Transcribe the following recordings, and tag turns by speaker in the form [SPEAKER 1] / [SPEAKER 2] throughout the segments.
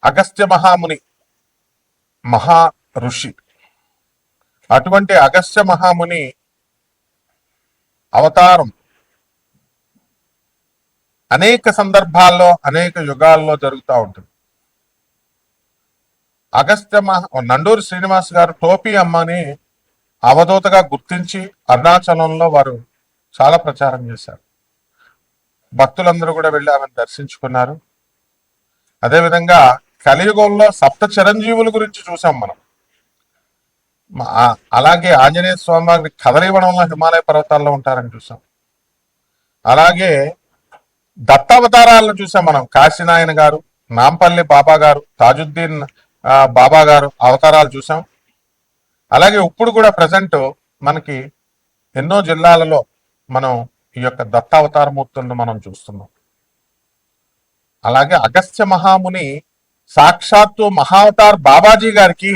[SPEAKER 1] అగస్త్య మహాముని మహా ఋషి. అటువంటి అగస్త్య మహాముని అవతారం అనేక సందర్భాల్లో అనేక యుగాల్లో జరుగుతూ ఉంటుంది. నండూరి శ్రీనివాస్ గారు టోపీ అమ్మని అవధూతగా గుర్తించి అరుణాచలంలో వారు చాలా ప్రచారం చేశారు. భక్తులందరూ కూడా వెళ్ళి ఆమెను దర్శించుకున్నారు. అదేవిధంగా కలియుగంలో సప్త చిరంజీవుల గురించి చూసాం మనం. అలాగే ఆంజనేయ స్వామి వారి కదలివనంలో హిమాలయ పర్వతాల్లో ఉంటారని చూసాం. అలాగే దత్తావతారాలను చూసాం మనం. కాశీనాయన గారు, నాంపల్లి బాబా గారు, తాజుద్దీన్ బాబా గారు అవతారాలు చూసాం. అలాగే ఇప్పుడు కూడా ప్రజెంట్ మనకి ఎన్నో జిల్లాలలో మనం ఈ యొక్క దత్తావతార మూర్తులను మనం చూస్తున్నాం. అలాగే అగస్త్య మహాముని సాక్షాత్తు మహావతార్ బాబాజీ గారికి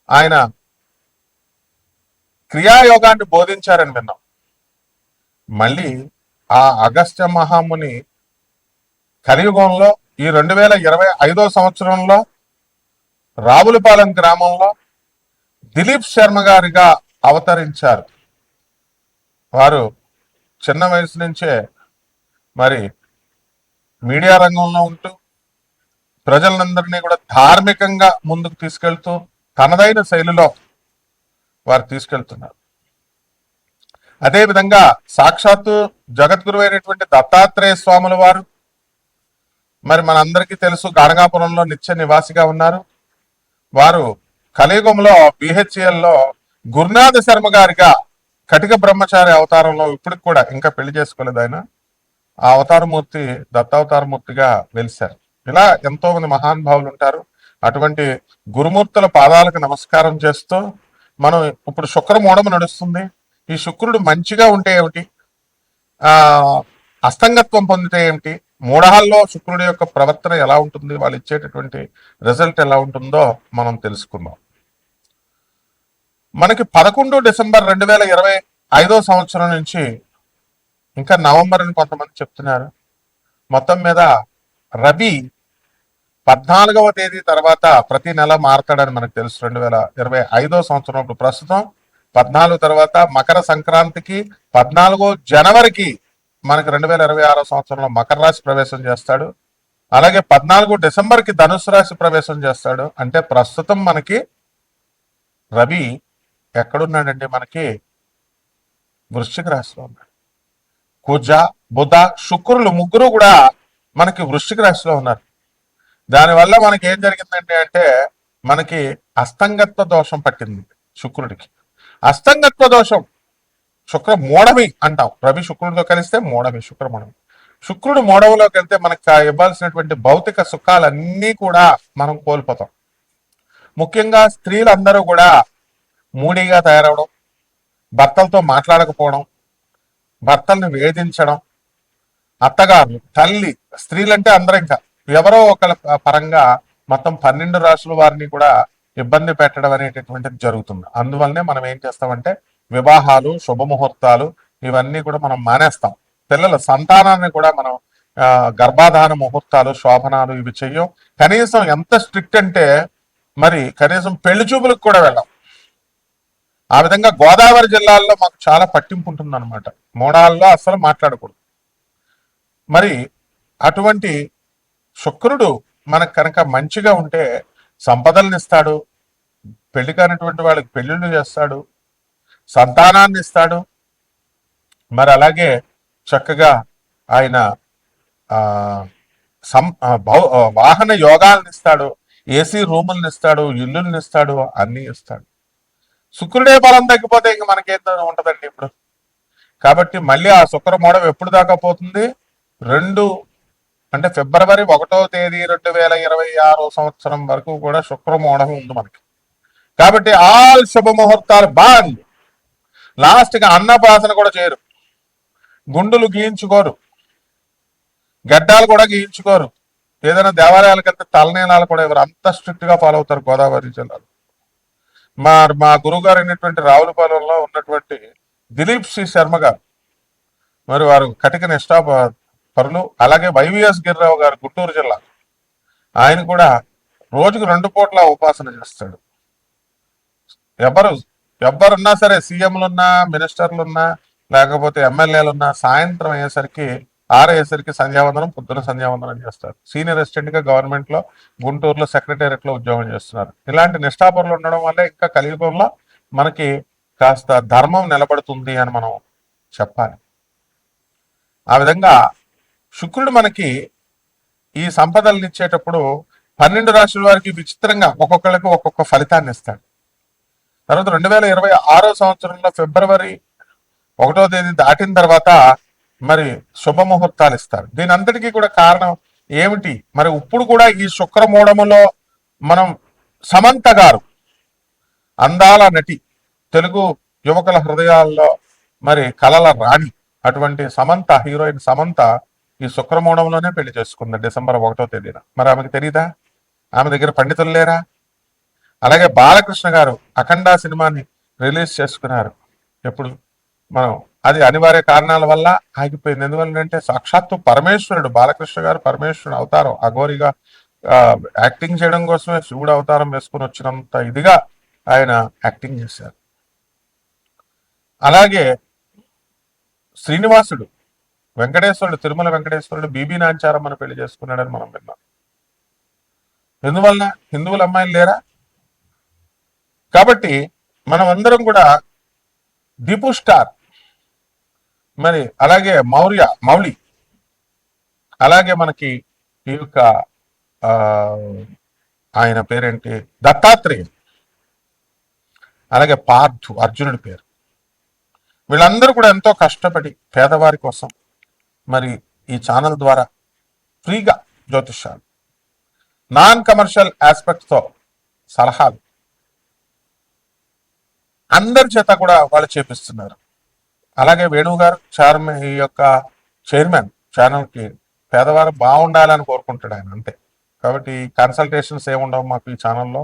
[SPEAKER 1] ఆయన క్రియాయోగాన్ని బోధించారని విన్నాం. మళ్ళీ ఆ అగస్త్య మహాముని కలియుగంలో ఈ 2025 సంవత్సరంలో రావులపాలెం గ్రామంలో దిలీప్ శర్మ గారిగా అవతరించారు. వారు చిన్న వయసు నుంచే మరి మీడియా రంగంలో ఉంటూ ప్రజలందరినీ కూడా ధార్మికంగా ముందుకు తీసుకెళ్తూ తనదైన శైలిలో వారు తీసుకెళ్తున్నారు. అదేవిధంగా సాక్షాత్తు జగద్గురు అయినటువంటి దత్తాత్రేయ స్వాముల వారు మరి మనందరికీ తెలుసు గాణగాపురంలో నిత్య నివాసిగా ఉన్నారు. వారు కలియుగంలో బిహెచ్ఎల్లో గురునాథ శర్మ గారిగా కటిక బ్రహ్మచారి అవతారంలో ఇప్పటికి కూడా ఇంకా పెళ్లి చేసుకోలేదు ఆయన. ఆ అవతారమూర్తి దత్తావతారమూర్తిగా వెలిశారు. ఇలా ఎంతో మంది మహానుభావులు ఉంటారు. అటువంటి గురుమూర్తుల పాదాలకు నమస్కారం చేస్తూ మనం ఇప్పుడు శుక్రమూఢము నడుస్తుంది. ఈ శుక్రుడు మంచిగా ఉంటే ఏమిటి, అస్తంగత్వం పొందితే ఏమిటి, మూఢాల్లో శుక్రుడి యొక్క ప్రవర్తన ఎలా ఉంటుంది, వాళ్ళు ఇచ్చేటటువంటి రిజల్ట్ ఎలా ఉంటుందో మనం తెలుసుకుందాం. మనకి 11 డిసెంబర్ 2025 సంవత్సరం నుంచి ఇంకా నవంబర్ అని కొంతమంది చెప్తున్నారు. మొత్తం మీద రవి 14వ తేదీ తర్వాత ప్రతి నెల మారతాడని మనకు తెలుసు. 2025 సంవత్సరం ఇప్పుడు ప్రస్తుతం 14 తర్వాత మకర సంక్రాంతికి 14 జనవరికి మనకి 2026 సంవత్సరంలో మకర రాశి ప్రవేశం చేస్తాడు. అలాగే 14 డిసెంబర్కి ధనుసు రాశి ప్రవేశం చేస్తాడు. అంటే ప్రస్తుతం మనకి రవి ఎక్కడున్నాడంటే మనకి వృశ్చిక రాశిలో ఉన్నాడు. కుజ, బుధ, శుక్రులు ముగ్గురు కూడా మనకి వృశ్చిక రాశిలో ఉన్నారు. దానివల్ల మనకి ఏం జరిగిందంటే అంటే మనకి అస్తంగత్వ దోషం పట్టింది శుక్రుడికి. అస్తంగత్వ దోషం శుక్ర మూఢమి అంటాం. రవి శుక్రుడితో కలిస్తే మూఢమి, శుక్రమూఢమి. శుక్రుడు మూఢవిలోకి వెళ్తే మనకు ఇవ్వాల్సినటువంటి భౌతిక సుఖాలన్నీ కూడా మనం కోల్పోతాం. ముఖ్యంగా స్త్రీలందరూ కూడా మూడీగా తయారవడం, భర్తలతో మాట్లాడకపోవడం, భర్తల్ని వేధించడం, అత్తగారులు, తల్లి, స్త్రీలంటే అందరూ ఇంకా ఎవరో ఒకళ్ళ పరంగా మొత్తం 12 రాశుల వారిని కూడా ఇబ్బంది పెట్టడం అనేటటువంటిది జరుగుతుంది. అందువల్లనే మనం ఏం చేస్తామంటే వివాహాలు, శుభముహూర్తాలు ఇవన్నీ కూడా మనం మానేస్తాం. పిల్లల సంతానాన్ని కూడా మనం గర్భాధాన ముహూర్తాలు, శోభనాలు ఇవి చెయ్యం. కనీసం ఎంత స్ట్రిక్ట్ అంటే మరి కనీసం పెళ్లి చూపులకు కూడా వెళ్ళాం. ఆ విధంగా గోదావరి జిల్లాల్లో మాకు చాలా పట్టింపు ఉంటుంది అనమాట. మూడాల్లో అసలు మాట్లాడకూడదు. మరి అటువంటి శుక్రుడు మనకు కనుక మంచిగా ఉంటే సంపదలను ఇస్తాడు, పెళ్లి కానిటువంటి వాళ్ళకి పెళ్లిళ్ళు చేస్తాడు, సంతానాన్ని ఇస్తాడు. మరి అలాగే చక్కగా ఆయన వాహన యోగాలను ఇస్తాడు, ఏసీ రూములను ఇస్తాడు, ఇల్లుల్ని ఇస్తాడు, అన్ని ఇస్తాడు. శుక్రుడే బలం తగ్గిపోతే ఇంక మనకేం ఉంటదండి ఇప్పుడు. కాబట్టి మళ్ళీ ఆ శుక్రమూఢం ఎప్పుడు దాకా పోతుంది? ఫిబ్రవరి 1వ తేదీ 2026 సంవత్సరం వరకు కూడా శుక్రమూఢం ఉంది మనకి. కాబట్టి ఆల్ శుభముహూర్తాలు బంద్. లాస్ట్గా అన్నప్రాసన కూడా చేయరు, గుండులు గీయించుకోరు, గడ్డాలు కూడా గీయించుకోరు, ఏదైనా దేవాలయాలకు వెళ్తే తలనీలాలు కూడా ఎవరు అంత స్ట్రిక్ట్ గా ఫాలో అవుతారు గోదావరి జిల్లాలో. మా గురువు గారు అయినటువంటి రావులపాలెంలో ఉన్నటువంటి దిలీప్ సి శర్మ గారు, మరి వారు కటిక నిష్ఠా పరులు. అలాగే వైవిఎస్ గిరిరావు గారు గుంటూరు జిల్లా, ఆయన కూడా రోజుకు 2 పూట్ల ఉపాసన చేస్తాడు. ఎవరు ఎవరున్నా సరే, సీఎంలున్నా, మినిస్టర్లున్నా, లేకపోతే ఎమ్మెల్యేలున్నా, సాయంత్రం అయ్యేసరికి 6 అయ్యేసరికి సంధ్యావందనం, పొద్దున సంధ్యావందనం చేస్తారు. సీనియర్ అసిస్టెంట్ గా గవర్నమెంట్ లో గుంటూరులో సెక్రటేరియట్ లో ఉద్యోగం చేస్తున్నారు. ఇలాంటి నిష్ఠాపరులు ఉండడం వల్లే ఇంకా కలియుగంలో మనకి కాస్త ధర్మం నిలబడుతుంది అని మనం చెప్పాలి. ఆ విధంగా శుక్రుడు మనకి ఈ సంపదలను ఇచ్చేటప్పుడు 12 రాశుల వారికి విచిత్రంగా ఒక్కొక్కరికి ఒక్కొక్క ఫలితాన్ని ఇస్తాడు. తర్వాత 2026 సంవత్సరంలో ఫిబ్రవరి 1వ తేదీ దాటిన తర్వాత మరి శుభముహూర్తాలు ఇస్తారు. దీని అంతటికీ కూడా కారణం ఏమిటి? మరి ఇప్పుడు కూడా ఈ శుక్రమూఢములో మనం సమంత గారు, అందాల నటి, తెలుగు యువకుల హృదయాల్లో మరి కలల రాణి, అటువంటి సమంత, హీరోయిన్ సమంత ఈ శుక్రమూఢంలోనే పెళ్లి చేసుకుంది డిసెంబర్ 1వ తేదీన. మరి ఆమెకు తెలియదా? ఆమె దగ్గర పండితులు లేరా? అలాగే బాలకృష్ణ గారు అఖండ సినిమాని రిలీజ్ చేసుకున్నారు. ఎప్పుడు మనం అది అనివార్య కారణాల వల్ల ఆగిపోయింది. ఎందువల్లంటే సాక్షాత్తు పరమేశ్వరుడు, బాలకృష్ణ గారు పరమేశ్వరుడు అవతారం, అఘోరిగా యాక్టింగ్ చేయడం కోసమే శివుడు అవతారం వేసుకుని వచ్చినంత ఇదిగా ఆయన యాక్టింగ్ చేశారు. అలాగే శ్రీనివాసుడు, వెంకటేశ్వరుడు, తిరుమల వెంకటేశ్వరుడు బీబీ నాంచారమ్మను పెళ్లి చేసుకున్నాడని మనం విన్నాం. ఎందువల్ల? హిందువుల అమ్మాయిలు లేరా? కాబట్టి మనం అందరం కూడా దీపు స్టార్, మరి అలాగే మౌలి, అలాగే మనకి ఈ యొక్క ఆయన పేరేంటి, దత్తాత్రేయ, అలాగే పార్థు, అర్జునుడి పేరు, వీళ్ళందరూ కూడా ఎంతో కష్టపడి పేదవారి కోసం మరి ఈ ఛానల్ ద్వారా ఫ్రీగా జ్యోతిష్యాలు, నాన్ కమర్షియల్ ఆస్పెక్ట్తో సలహాలు అందరి చేత కూడా వాళ్ళు చేపిస్తున్నారు. అలాగే వేణువు గారు ఈ యొక్క చైర్మన్ ఛానల్కి పేదవారు బాగుండాలని కోరుకుంటాడు ఆయన, అంతే. కాబట్టి కన్సల్టేషన్స్ ఏముండవు మాకు ఈ ఛానల్లో.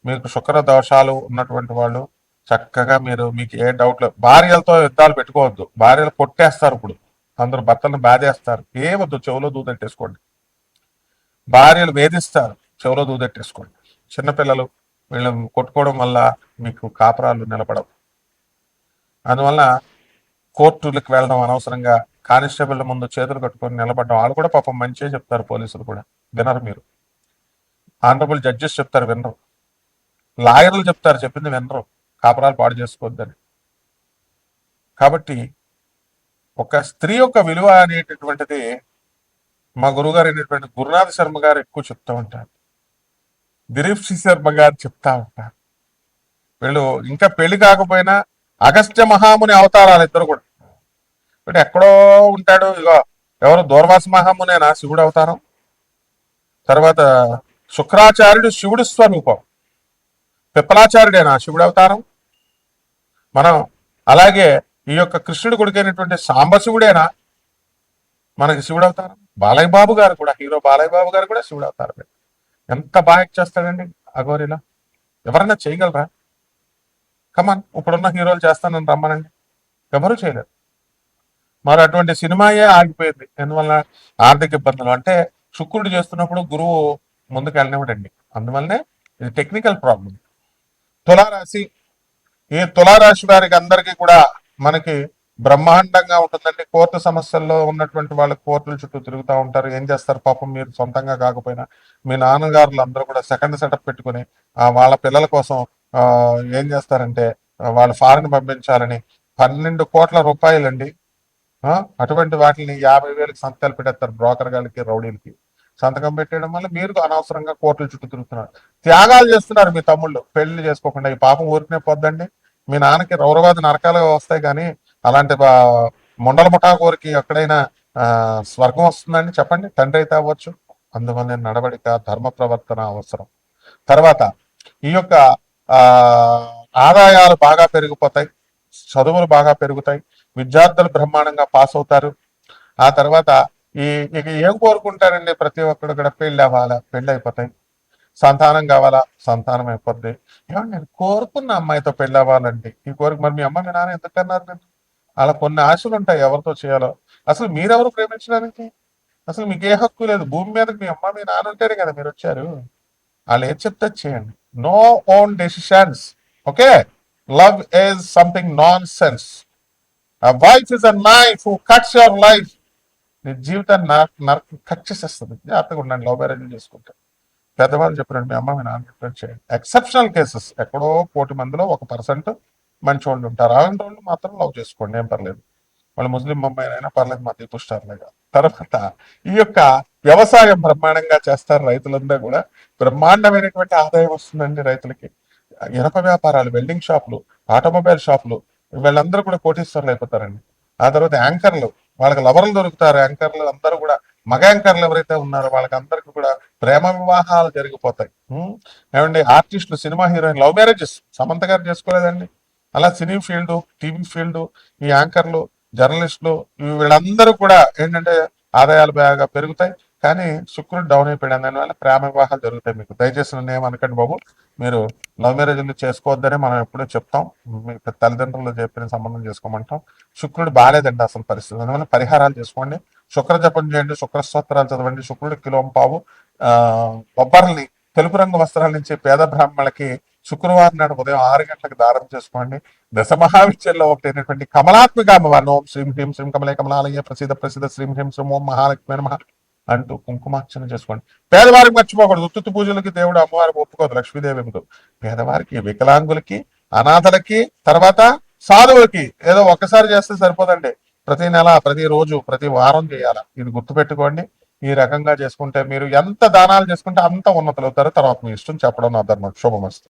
[SPEAKER 1] మీకు శుక్ర దోషాలు ఉన్నటువంటి వాళ్ళు చక్కగా మీకు ఏ డౌట్లు, భార్యలతో యుద్ధాలు పెట్టుకోవద్దు, భార్యలు కొట్టేస్తారు. ఇప్పుడు అందరూ భర్తలను బాధేస్తారు, ఏమొద్దు, చెవులో దూదెట్టేసుకోండి. భార్యలు వేధిస్తారు, చెవులో దూదెట్టేసుకోండి. చిన్నపిల్లలు వీళ్ళని కొట్టుకోవడం వల్ల మీకు కాపురాలు నిలబడవు. అందువల్ల కోర్టులకు వెళ్ళడం అనవసరంగా, కానిస్టేబుల్ ముందు చేతులు కట్టుకొని నిలబడడం, వాళ్ళు కూడా పాపం మంచిగా చెప్తారు, పోలీసులు కూడా వినరు. మీరు ఆనరబుల్ జడ్జెస్ చెప్తారు, వినరు. లాయర్లు చెప్తారు, చెప్పింది వినరు, కాపురాలు పాడు చేసుకోవద్దని. కాబట్టి ఒక స్త్రీ యొక్క విలువ అనేటటువంటిది మా గురుగారు అయినటువంటి గురునాథ్ శర్మ గారు ఎక్కువ చెప్తూ ఉంటారు, దిలీప్ సి శర్మ గారు చెప్తా ఉంటారు. వీళ్ళు ఇంకా పెళ్లి కాకపోయినా అగస్త్య మహాముని అవతారాలు ఇద్దరు కూడా. అంటే ఎక్కడో ఉంటాడు, ఇగో ఎవరు, దూర్వాస మహామునేనా శివుడు అవతారం, తర్వాత శుక్రాచార్యుడు శివుడు స్వరూపం, పిప్పలాచార్యుడేనా శివుడు అవతారం. మనం అలాగే ఈ యొక్క కృష్ణుడు కొడుకైనటువంటి సాంబశివుడేనా మనకి శివుడు అవతారం. బాలయ్య బాబు గారు కూడా, హీరో బాలయ్య బాబు గారు కూడా శివుడు అవతారమే. ఎంత బాగా చేస్తాడండి అఘోరిలా, ఎవరన్నా చేయగలరా? కమాన్, ఇప్పుడున్న హీరోలు చేస్తానని రమ్మనండి, ఎవరు చేయలేరు. మరి అటువంటి సినిమాయే ఆగిపోయింది. ఎందువల్ల? ఆర్థిక ఇబ్బందులు. అంటే శుక్రుడు చేస్తున్నప్పుడు గురువు ముందుకు వెళ్ళనివ్వడండి, అందువల్లనే ఇది టెక్నికల్ ప్రాబ్లం. తులారాశి, ఈ తులారాశి వారికి అందరికీ కూడా మనకి బ్రహ్మాండంగా ఉంటుందండి. కోర్టు సమస్యల్లో ఉన్నటువంటి వాళ్ళు కోర్టుల చుట్టూ తిరుగుతూ ఉంటారు. ఏం చేస్తారు పాపం, మీరు సొంతంగా కాకపోయినా మీ నాన్నగారులు అందరూ కూడా సెకండ్ సెటప్ పెట్టుకుని వాళ్ళ పిల్లల కోసం ఏం చేస్తారంటే వాళ్ళు ఫారెన్ పంపించాలని 12 కోట్ల రూపాయలండి, అటువంటి వాటిని 50,000కి సంతకాలు పెట్టేస్తారు బ్రోకర్ గారికి, రౌడీలకి. సంతకం పెట్టేయడం వల్ల మీరు అనవసరంగా కోర్టుల చుట్టూ తిరుగుతున్నారు. త్యాగాలు చేస్తున్నారు మీ తమ్ముళ్ళు పెళ్లి చేసుకోకుండా. ఈ పాపం ఊరికనే పోద్దండి. మీ నాన్నకి రౌరవాది నరకాలు వస్తాయి, కానీ అలాంటి ముండల ముఠా కోరికి ఎక్కడైనా స్వర్గం వస్తుందండి చెప్పండి? తండ్రి అయితే అవ్వచ్చు. అందువల్ల నడవడిక, ధర్మ ప్రవర్తన అవసరం. తర్వాత ఈ యొక్క ఆదాయాలు బాగా పెరిగిపోతాయి, చదువులు బాగా పెరుగుతాయి, విద్యార్థులు బ్రహ్మాండంగా పాస్ అవుతారు. ఆ తర్వాత ఇక ఏం కోరుకుంటారండి ప్రతి ఒక్కరు కూడా? పెళ్ళి అవ్వాలా, పెళ్ళి అయిపోతాయి. సంతానం కావాలా, సంతానం అయిపోద్ది. ఏమన్నా నేను కోరుకున్న అమ్మాయితో పెళ్ళి అవ్వాలండి, ఈ కోరిక. మరి మీ అమ్మ మీ నాన్న ఎందుకన్నారు? నేను అలా కొన్ని ఆశలు ఉంటాయి ఎవరితో చేయాలో. అసలు మీరెవరు ప్రేమించడానికి? అసలు మీకు ఏ హక్కు లేదు. భూమి మీదకి మీ అమ్మ మీ నాన్న ఉంటేనే కదా మీరు వచ్చారు. వాళ్ళు ఏది చెప్తే అది చేయండి. No own decisions. Okay. Love is something nonsense. Wife is a knife who cuts your life. నీ జీవితాన్ని నరక కట్ చేసేస్తుంది. జాగ్రత్తగా ఉండండి లవ్ మ్యారేజ్ చేసుకుంటే. పెద్దవాళ్ళు చెప్పినట్టు మీ అమ్మ మీ నాన్న చెప్పినట్టు చేయండి. ఎక్సెప్షనల్ కేసెస్, ఎక్కడో 1,00,00,000 మందిలో 1% మంచి వాళ్ళు ఉంటారు. అలాంటి వాళ్ళు మాత్రం లవ్ చేసుకోండి, ఏం పర్లేదు. వాళ్ళు ముస్లిం అమ్మాయి అయినా పర్లేదు, మధ్య పుష్టారులేగా. తర్వాత ఈ యొక్క వ్యవసాయం బ్రహ్మాండంగా చేస్తారు రైతులందరూ కూడా. బ్రహ్మాండమైనటువంటి ఆదాయం వస్తుందండి రైతులకి. ఇనప వ్యాపారాలు, వెల్డింగ్ షాపులు, ఆటోమొబైల్ షాపులు, వీళ్ళందరూ కూడా కోటీశ్వరులు అయిపోతారండి. ఆ తర్వాత యాంకర్లు, వాళ్ళకి లవర్లు దొరుకుతారు. యాంకర్లు అందరూ కూడా, మగ యాంకర్లు ఎవరైతే ఉన్నారో వాళ్ళకి అందరికి కూడా ప్రేమ వివాహాలు జరిగిపోతాయి. ఏమండి, ఆర్టిస్టులు, cinema heroine love marriages Samantha గారు చేసుకోలేదండి. అలా సినీ ఫీల్డ్, టీవీ ఫీల్డ్, ఈ యాంకర్లు, జర్నలిస్టులు, వీళ్ళందరూ కూడా ఏంటంటే ఆదాయాలు బాగా పెరుగుతాయి. కానీ శుక్రుడు డౌన్ అయిపోయాడు, దానివల్ల ప్రేమ వివాహాలు జరుగుతాయి. మీకు దయచేసి నన్ను ఏమనకండి బాబు. మీరు లవ్ మ్యారేజ్లు చేసుకోవద్దని మనం ఎప్పుడూ చెప్తాం. మీ తల్లిదండ్రులు చెప్పిన సంబంధం చేసుకోమంటాం. శుక్రుడు బాగాలేదండి అసలు పరిస్థితి. అందువల్ల పరిహారాలు చేసుకోండి. శుక్ర జపం చేయండి, శుక్ర స్తోత్రాలు చదవండి. శుక్రుడు కిలోంపావు బొబ్బర్ని తెలుపు రంగు వస్త్రాల నుంచి పేద బ్రాహ్మణులకి శుక్రవారం నాడు ఉదయం 6 గంటలకు దానం చేసుకోండి. దశ మహావిద్యల్లో ఒకటైనటువంటి కమలాత్మిక అమ్మవారిని ఓం శ్రీం హ్రీం శ్రీం కమలే కమలాలయ ప్రసిద్ధ ప్రసిద్ధ శ్రీం హ్రీం శ్రీం ఓం మహాలక్ష్మి నమః అంటూ కుంకుమార్చన చేసుకోండి. పేదవారికి మర్చిపోకూడదు. ఉత్తుత్తు పూజలకి దేవుడు అమ్మవారికి ఒప్పుకోదు, లక్ష్మీదేవి ఏమిటో. పేదవారికి, వికలాంగులకి, అనాథలకి, తర్వాత సాధువులకి ఏదో ఒక్కసారి చేస్తే సరిపోదండి. ప్రతి నెల, ప్రతి రోజు, ప్రతి వారం చేయాల. ఇది గుర్తుపెట్టుకోండి. ఈ రకంగా చేసుకుంటే మీరు ఎంత దానాలు చేసుకుంటే అంత ఉన్నతులు అవుతారు. తర్వాత మీ ఇష్టం, చెప్పడం నా ధర్మం. శుభమస్తు.